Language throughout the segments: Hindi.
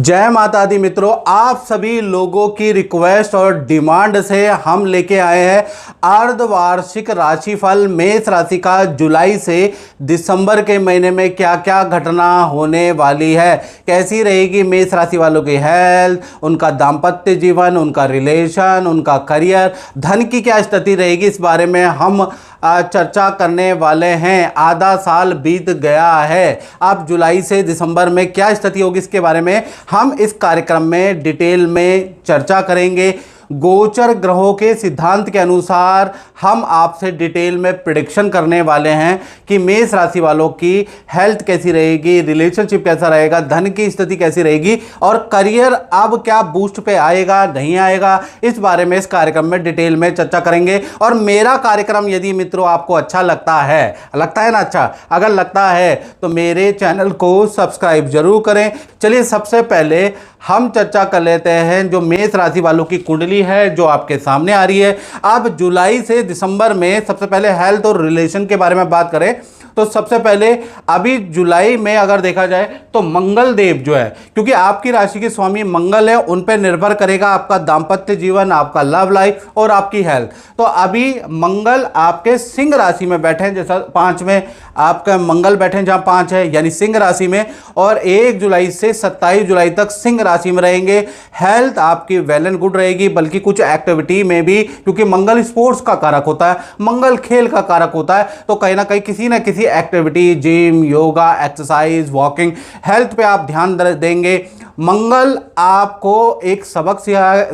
जय माता दी मित्रों, आप सभी लोगों की रिक्वेस्ट और डिमांड से हम लेके आए हैं अर्धवार्षिक राशिफल मेष राशि का जुलाई से दिसंबर के महीने में क्या क्या घटना होने वाली है, कैसी रहेगी मेष राशि वालों की हेल्थ, उनका दाम्पत्य जीवन, उनका रिलेशन, उनका करियर, धन की क्या स्थिति रहेगी, इस बारे में हम चर्चा करने वाले हैं। आधा साल बीत गया है, अब जुलाई से दिसंबर में क्या स्थिति होगी इसके बारे में हम इस कार्यक्रम में डिटेल में चर्चा करेंगे। गोचर ग्रहों के सिद्धांत के अनुसार हम आपसे डिटेल में प्रेडिक्शन करने वाले हैं कि मेष राशि वालों की हेल्थ कैसी रहेगी, रिलेशनशिप कैसा रहेगा, धन की स्थिति कैसी रहेगी और करियर अब क्या बूस्ट पे आएगा नहीं आएगा, इस बारे में इस कार्यक्रम में डिटेल में चर्चा करेंगे। और मेरा कार्यक्रम यदि मित्रों आपको अच्छा लगता है ना, अच्छा अगर लगता है तो मेरे चैनल को सब्सक्राइब जरूर करें। चलिए सबसे पहले हम चर्चा कर लेते हैं जो मेष राशि वालों की कुंडली है जो आपके सामने आ रही है। अब जुलाई से दिसंबर में सबसे पहले हेल्थ और रिलेशन के बारे में बात करें तो सबसे पहले अभी जुलाई में अगर देखा जाए तो मंगल देव जो है, क्योंकि आपकी राशि के स्वामी मंगल है, उन पर निर्भर करेगा आपका दाम्पत्य जीवन, आपका लव लाइफ और आपकी हेल्थ। तो अभी मंगल आपके सिंह राशि में बैठे हैं, जैसा 5 में आपका मंगल बैठे हैं जहां 5 है यानी सिंह राशि में, और 1 जुलाई से 27 जुलाई तक सिंह राशि में रहेंगे। हेल्थ आपकी वेल एंड गुड रहेगी, बल्कि कुछ एक्टिविटी में भी, क्योंकि मंगल स्पोर्ट्स का कारक होता है, मंगल खेल का कारक होता है, तो कहीं ना कहीं किसी ना किसी activity, gym, yoga, exercise, walking, health पे आप ध्यान देंगे। मंगल आपको एक सबक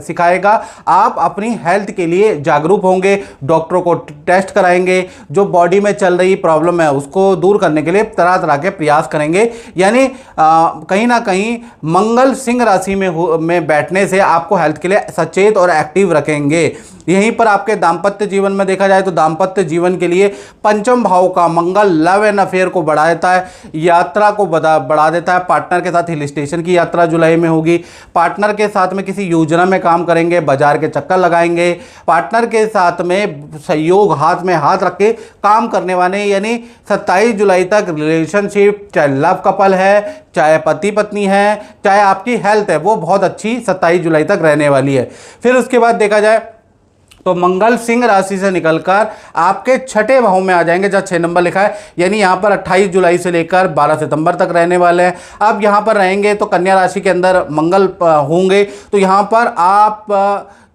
सिखाएगा, आप अपनी हेल्थ के लिए जागरूक होंगे, डॉक्टरों को टेस्ट कराएंगे, जो बॉडी में चल रही प्रॉब्लम है उसको दूर करने के लिए तरह तरह के प्रयास करेंगे। यानी कहीं ना कहीं मंगल सिंह राशि में बैठने से आपको हेल्थ के लिए सचेत और एक्टिव रखेंगे। यहीं पर आपके दाम्पत्य जीवन में देखा जाए तो दाम्पत्य जीवन के लिए पंचम भाव का मंगल लव एंड अफेयर को बढ़ा देता है, यात्रा को बढ़ा देता है। पार्टनर के साथ हिल स्टेशन की यात्रा जुलाई में होगी, पार्टनर के साथ में किसी योजना में काम करेंगे, बाजार के चक्कर लगाएंगे, पार्टनर के साथ में सहयोग, हाथ में हाथ रख के काम करने वाले, यानी 27 जुलाई तक रिलेशनशिप, चाहे लव कपल है, चाहे पति पत्नी है, चाहे आपकी हेल्थ है, वो बहुत अच्छी 27 जुलाई तक रहने वाली है। फिर उसके बाद देखा जाए तो मंगल सिंह राशि से निकलकर आपके छठे भाव में आ जाएंगे जहाँ 6 नंबर लिखा है, यानी यहाँ पर 28 जुलाई से लेकर 12 सितंबर तक रहने वाले हैं। अब यहाँ पर रहेंगे तो कन्या राशि के अंदर मंगल होंगे, तो यहाँ पर आप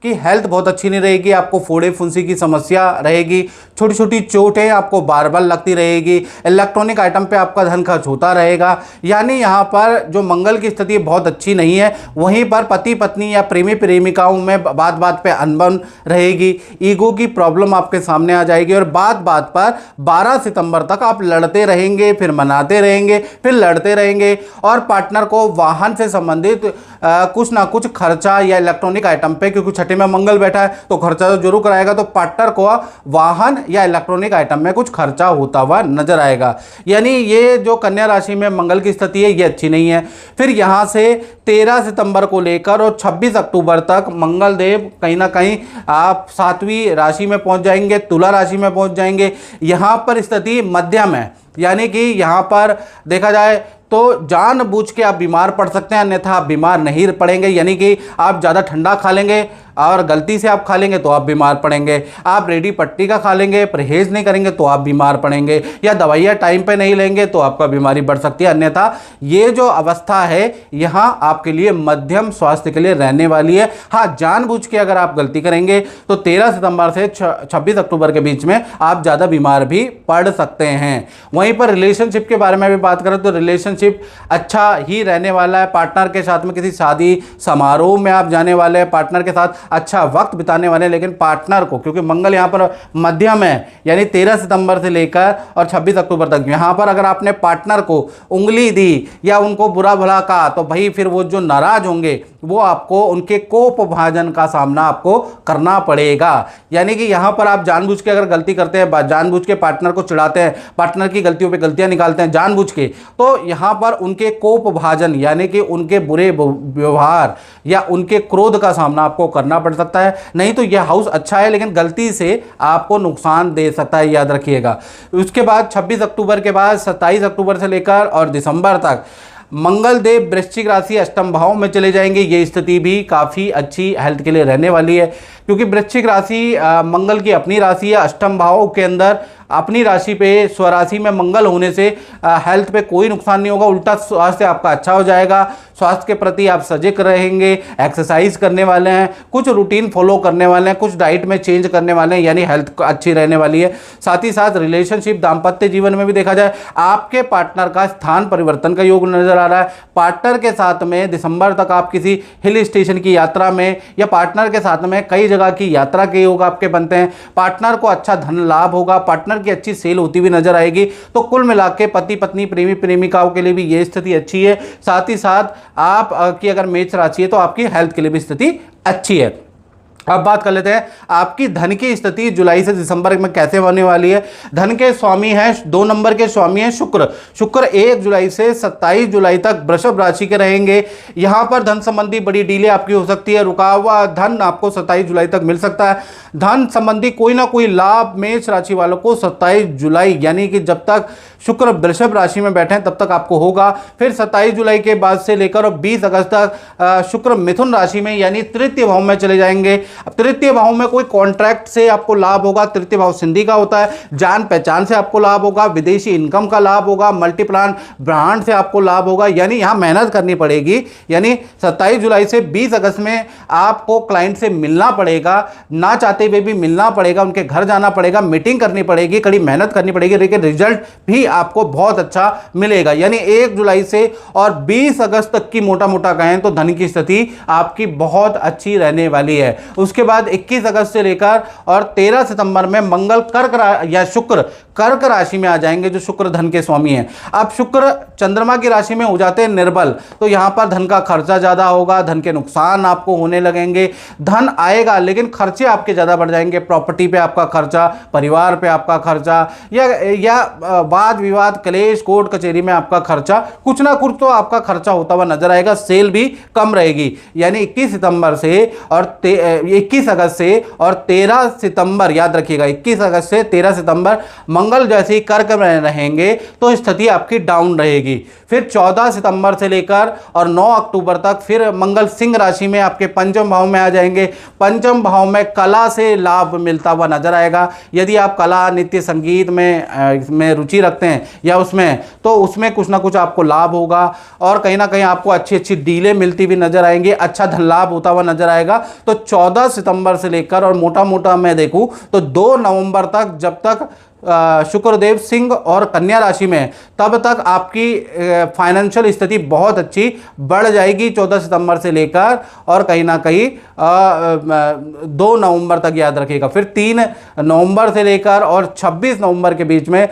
की हेल्थ बहुत अच्छी नहीं रहेगी, आपको फोड़े फुंसी की समस्या रहेगी, छोटी छोटी चोटें आपको बार बार लगती रहेगी, इलेक्ट्रॉनिक आइटम पे आपका धन खर्च होता रहेगा। यानी यहाँ पर जो मंगल की स्थिति बहुत अच्छी नहीं है। वहीं पर पति पत्नी या प्रेमी प्रेमिकाओं में बात बात पे अनबन रहेगी, ईगो की प्रॉब्लम आपके सामने आ जाएगी, और बात बात पर 12 सितंबर तक आप लड़ते रहेंगे, फिर मनाते रहेंगे, फिर लड़ते रहेंगे, और पार्टनर को वाहन से संबंधित कुछ ना कुछ खर्चा या इलेक्ट्रॉनिक आइटम पे, क्योंकि छठे में मंगल बैठा है तो खर्चा तो जरूर कराएगा, तो पार्टनर को वाहन या इलेक्ट्रॉनिक आइटम में कुछ खर्चा होता हुआ नजर आएगा। यानी ये जो कन्या राशि में मंगल की स्थिति है ये अच्छी नहीं है। फिर यहां से 13 सितंबर को लेकर और 26 अक्टूबर तक मंगल देव कहीं ना कहीं आप 7वीं राशि में पहुंच जाएंगे, तुला राशि में पहुंच जाएंगे। यहां पर स्थिति मध्यम है, यानी कि यहां पर देखा जाए तो जानबूझ के आप बीमार पड़ सकते हैं, अन्यथा आप बीमार नहीं पड़ेंगे। यानी कि आप ज़्यादा ठंडा खा लेंगे और गलती से आप खा लेंगे तो आप बीमार पड़ेंगे, आप रेडी पट्टी का खा लेंगे, परहेज नहीं करेंगे तो आप बीमार पड़ेंगे, या दवाइयाँ टाइम पे नहीं लेंगे तो आपका बीमारी बढ़ सकती है। अन्यथा ये जो अवस्था है यहाँ आपके लिए मध्यम स्वास्थ्य के लिए रहने वाली है। हाँ, जानबूझ के अगर आप गलती करेंगे तो 13 सितंबर से 26 अक्टूबर के बीच में आप ज़्यादा बीमार भी पड़ सकते हैं। वहीं पर रिलेशनशिप के बारे में भी बात करें तो रिलेशनशिप अच्छा ही रहने वाला है। पार्टनर के साथ में किसी शादी समारोह में आप जाने वाले हैं, पार्टनर के साथ अच्छा वक्त बिताने वाले हैं, लेकिन पार्टनर को, क्योंकि मंगल यहाँ पर मध्यम है, यानी 13 सितंबर से लेकर और 26 अक्टूबर तक, यहाँ पर अगर आपने पार्टनर को उंगली दी या उनको बुरा भला कहा तो भाई फिर वो जो नाराज होंगे वो आपको उनके कोप भाजन का सामना आपको करना पड़ेगा। यानी कि यहाँ पर आप जानबूझ के अगर गलती करते हैं, जानबूझ के पार्टनर को चिढ़ाते हैं, पार्टनर की गलतियों पे गलतियां निकालते हैं जानबूझ के, तो यहाँ पर उनके कोप भाजन यानी कि उनके बुरे व्यवहार या उनके क्रोध का सामना आपको करना पड़ सकता है। नहीं तो यह हाउस अच्छा है लेकिन गलती से आपको नुकसान दे सकता है, याद रखिएगा। उसके बाद 26 अक्टूबर के बाद 27 अक्टूबर से लेकर और दिसंबर तक मंगल देव वृश्चिक राशि अष्टम भाव में चले जाएंगे। ये स्थिति भी काफ़ी अच्छी हेल्थ के लिए रहने वाली है, क्योंकि वृश्चिक राशि मंगल की अपनी राशि है। अष्टम भाव के अंदर अपनी राशि पे स्वराशि में मंगल होने से हेल्थ पे कोई नुकसान नहीं होगा, उल्टा स्वास्थ्य आपका अच्छा हो जाएगा। स्वास्थ्य के प्रति आप सजग रहेंगे, एक्सरसाइज करने वाले हैं, कुछ रूटीन फॉलो करने वाले हैं, कुछ डाइट में चेंज करने वाले हैं, यानी हेल्थ अच्छी रहने वाली है। साथ ही साथ रिलेशनशिप दाम्पत्य जीवन में भी देखा जाए आपके पार्टनर का स्थान परिवर्तन का योग नजर आ रहा है। पार्टनर के साथ में दिसंबर तक आप किसी हिल स्टेशन की यात्रा में या पार्टनर के साथ में कई जगह की यात्रा के योग आपके बनते हैं। पार्टनर को अच्छा धन लाभ होगा, पार्टनर की अच्छी सेल होती हुई नजर आएगी। तो कुल मिला के पति पत्नी प्रेमी प्रेमिकाओं के लिए भी ये स्थिति अच्छी है। साथ ही साथ आप की अगर मेष राशि है तो आपकी हेल्थ के लिए भी स्थिति अच्छी है। अब बात कर लेते हैं आपकी धन की स्थिति जुलाई से दिसंबर में कैसे होने वाली है। धन के स्वामी हैं 2 नंबर के स्वामी हैं शुक्र। शुक्र 1 जुलाई से 27 जुलाई तक वृषभ राशि के रहेंगे। यहां पर धन संबंधी बड़ी डीले आपकी हो सकती है, रुका हुआ धन आपको 27 जुलाई तक मिल सकता है। धन संबंधी कोई ना कोई लाभ मेष राशि वालों को 27 जुलाई यानी कि जब तक शुक्र वृषभ राशि में बैठे हैं तब तक आपको होगा। फिर 27 जुलाई के बाद से लेकर और 20 अगस्त तक शुक्र मिथुन राशि में यानी तृतीय भाव में चले जाएंगे। अब तृतीय भाव में कोई कॉन्ट्रैक्ट से आपको लाभ होगा। तृतीय भाव संधि का होता है, जान पहचान से आपको लाभ होगा, विदेशी इनकम का लाभ होगा, मल्टीप्लान ब्रांड से आपको लाभ होगा। यानी यहां मेहनत करनी पड़ेगी। यानी 27 जुलाई से 20 अगस्त में आपको क्लाइंट से मिलना पड़ेगा, ना चाहते हुए भी मिलना पड़ेगा, उनके घर जाना पड़ेगा, मीटिंग करनी पड़ेगी, कड़ी मेहनत करनी पड़ेगी, लेकिन रिजल्ट भी आपको बहुत अच्छा मिलेगा। यानी 1 जुलाई से और 20 अगस्त तक की मोटा मोटा कहें तो धन की स्थिति आपकी बहुत अच्छी रहने वाली है। उसके बाद 21 अगस्त से लेकर और 13 सितंबर में मंगल शुक्र कर्क राशि में आ जाएंगे, जो शुक्र धन के स्वामी हैं। अब शुक्र चंद्रमा की राशि में हो जाते हैं निर्बल, तो यहां पर धन का खर्चा ज्यादा होगा, धन के नुकसान आपको होने लगेंगे। धन आएगा लेकिन खर्चे आपके ज्यादा बढ़ जाएंगे। प्रॉपर्टी पे आपका खर्चा, परिवार पे आपका खर्चा, या वाद विवाद कलेश कोर्ट कचहरी में आपका खर्चा, कुछ ना कुछ तो आपका खर्चा होता हुआ नजर आएगा। सेल भी कम रहेगी। यानी 21 सितंबर से और 21 अगस्त से और 13 सितंबर, याद रखिएगा 21 अगस्त से 13 सितंबर मंगल जैसे ही कर्क में रहेंगे तो स्थिति आपकी डाउन रहेगी। फिर 14 सितंबर से लेकर और 9 अक्टूबर तक फिर मंगल सिंह राशि में आपके पंचम भाव में आ जाएंगे। पंचम भाव में कला से लाभ मिलता हुआ नजर आएगा। यदि आप कला नित्य संगीत में रुचि रखते हैं या उसमें, तो उसमें कुछ ना कुछ आपको लाभ होगा और कहीं ना कहीं आपको अच्छी अच्छी डीलें मिलती हुई नजर आएंगी, अच्छा धन लाभ होता हुआ नजर आएगा। तो 14 सितंबर से लेकर और मोटा मोटा मैं देखूं तो 2 नवंबर तक, जब तक शुक्रदेव सिंह और कन्या राशि में, तब तक आपकी फाइनेंशियल स्थिति बहुत अच्छी बढ़ जाएगी 14 सितंबर से लेकर और कहीं ना कहीं 2 नवंबर तक, याद रखिएगा। फिर 3 नवंबर से लेकर और 26 नवंबर के बीच में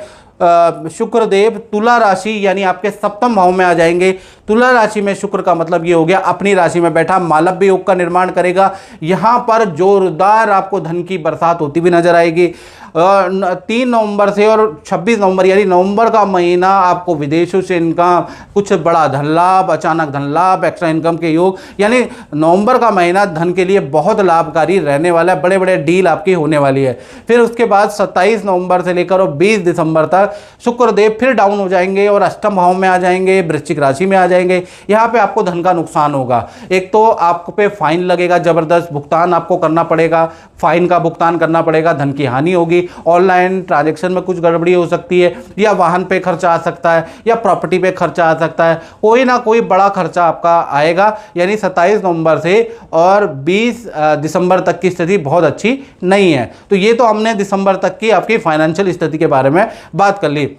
शुक्रदेव तुला राशि यानी आपके सप्तम भाव में आ जाएंगे। तुला राशि में शुक्र का मतलब ये हो गया अपनी राशि में बैठा मालव्य योग का निर्माण करेगा। यहां पर जोरदार आपको धन की बरसात होती भी नजर आएगी। 3 नवंबर से और 26 नवंबर यानी नवंबर का महीना आपको विदेशों से इनकम, कुछ बड़ा धन लाभ, अचानक धन लाभ, एक्स्ट्रा इनकम के योग, यानी नवंबर का महीना धन के लिए बहुत लाभकारी रहने वाला है। बड़े बड़े डील आपकी होने वाली है। फिर उसके बाद 27 नवंबर से लेकर और 20 दिसंबर तक शुक्रदेव फिर डाउन हो जाएंगे और अष्टम भाव में आ जाएंगे, वृश्चिक राशि में आ जाएंगे। यहाँ पे आपको धन का नुकसान होगा। एक तो आपको पे फाइन लगेगा, जबरदस्त भुगतान आपको करना पड़ेगा, फाइन का भुगतान करना पड़ेगा, धन की हानि होगी। ऑनलाइन ट्रांजैक्शन में कुछ गड़बड़ी हो सकती है, या वाहन पे खर्चा आ सकता है, या प्रॉपर्टी पे खर्चा आ सकता है, कोई ना कोई बड़ा खर्चा आपका आएगा। यानी 27 नवंबर से और 20 दिसंबर तक की स्थिति बहुत अच्छी नहीं है। तो ये तो हमने दिसंबर तक की आपकी फाइनेंशियल स्थिति के बारे में बात कर ली।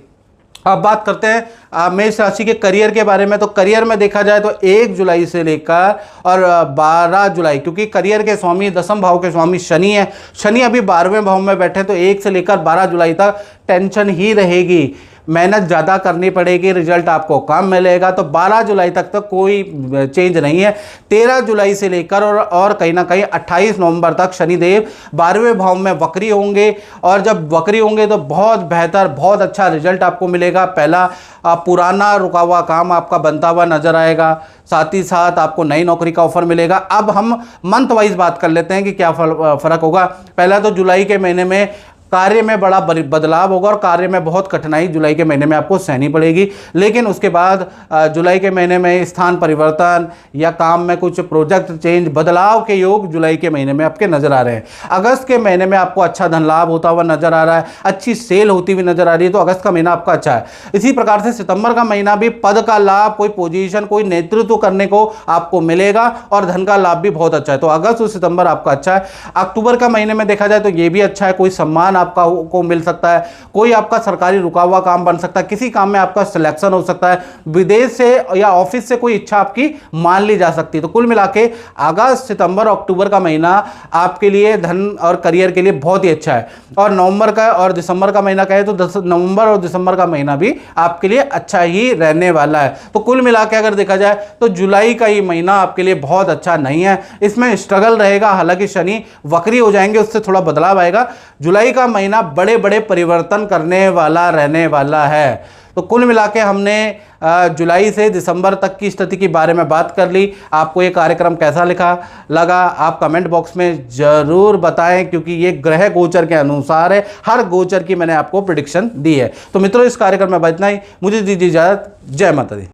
अब बात करते हैं मेष राशि के करियर के बारे में। तो करियर में देखा जाए तो 1 जुलाई से लेकर और 12 जुलाई, क्योंकि करियर के स्वामी 10वें भाव के स्वामी शनि है, शनि अभी 12वें भाव में बैठे, तो 1 से लेकर 12 जुलाई तक टेंशन ही रहेगी, मेहनत ज़्यादा करनी पड़ेगी, रिजल्ट आपको कम मिलेगा। तो 12 जुलाई तक तो कोई चेंज नहीं है। 13 जुलाई से लेकर और कहीं ना कहीं 28 नवंबर तक शनिदेव 12वें भाव में वक्री होंगे, और जब वक्री होंगे तो बहुत बेहतर, बहुत अच्छा रिजल्ट आपको मिलेगा। पहला पुराना रुका हुआ काम आपका बनता हुआ नजर आएगा, साथ ही साथ आपको नई नौकरी का ऑफर मिलेगा। अब हम मंथ वाइज बात कर लेते हैं कि क्या फ़र्क होगा। पहला तो जुलाई के महीने में कार्य में बड़ा बदलाव होगा और कार्य में बहुत कठिनाई जुलाई के महीने में आपको सहनी पड़ेगी। लेकिन उसके बाद जुलाई के महीने में स्थान परिवर्तन या काम में कुछ प्रोजेक्ट चेंज, बदलाव के योग जुलाई के महीने में आपके नजर आ रहे हैं। अगस्त के महीने में आपको अच्छा धन लाभ होता हुआ नजर आ रहा है, अच्छी सेल होती हुई नजर आ रही है, तो अगस्त का महीना आपका अच्छा है। इसी प्रकार से सितंबर का महीना भी पद का लाभ, कोई पोजीशन, कोई नेतृत्व करने को आपको मिलेगा और धन का लाभ भी बहुत अच्छा है। तो अगस्त और सितंबर आपका अच्छा है। अक्टूबर का महीने में देखा जाए तो ये भी अच्छा है, कोई सम्मान आपका को मिल सकता है, कोई आपका सरकारी रुका हुआ काम बन सकता है, किसी काम में आपका सिलेक्शन हो सकता है, विदेश से या ऑफिस से कोई इच्छा आपकी मान ली जा सकती है। तो कुल मिला के अगस्त, सितंबर, अक्टूबर का महीना आपके लिए धन और करियर के लिए बहुत ही अच्छा है। और नवंबर का और दिसंबर का महीना कहे तो नवंबर और दिसंबर का महीना भी आपके लिए अच्छा ही रहने वाला है। तो कुल मिला के अगर देखा जाए तो जुलाई का ये महीना आपके लिए बहुत अच्छा नहीं है, इसमें स्ट्रगल रहेगा। हालांकि शनि वक्री हो जाएंगे, उससे थोड़ा बदलाव आएगा। जुलाई का महीना बड़े बड़े परिवर्तन करने वाला रहने वाला है। तो कुल मिला के हमने जुलाई से दिसंबर तक की स्थिति के बारे में बात कर ली। आपको ये कार्यक्रम कैसा लगा आप कमेंट बॉक्स में ज़रूर बताएं, क्योंकि ये ग्रह गोचर के अनुसार है, हर गोचर की मैंने आपको प्रेडिक्शन दी है। तो मित्रों, इस कार्यक्रम में इतना ही। मुझे दीजिए इजाज़त। जय माता दी।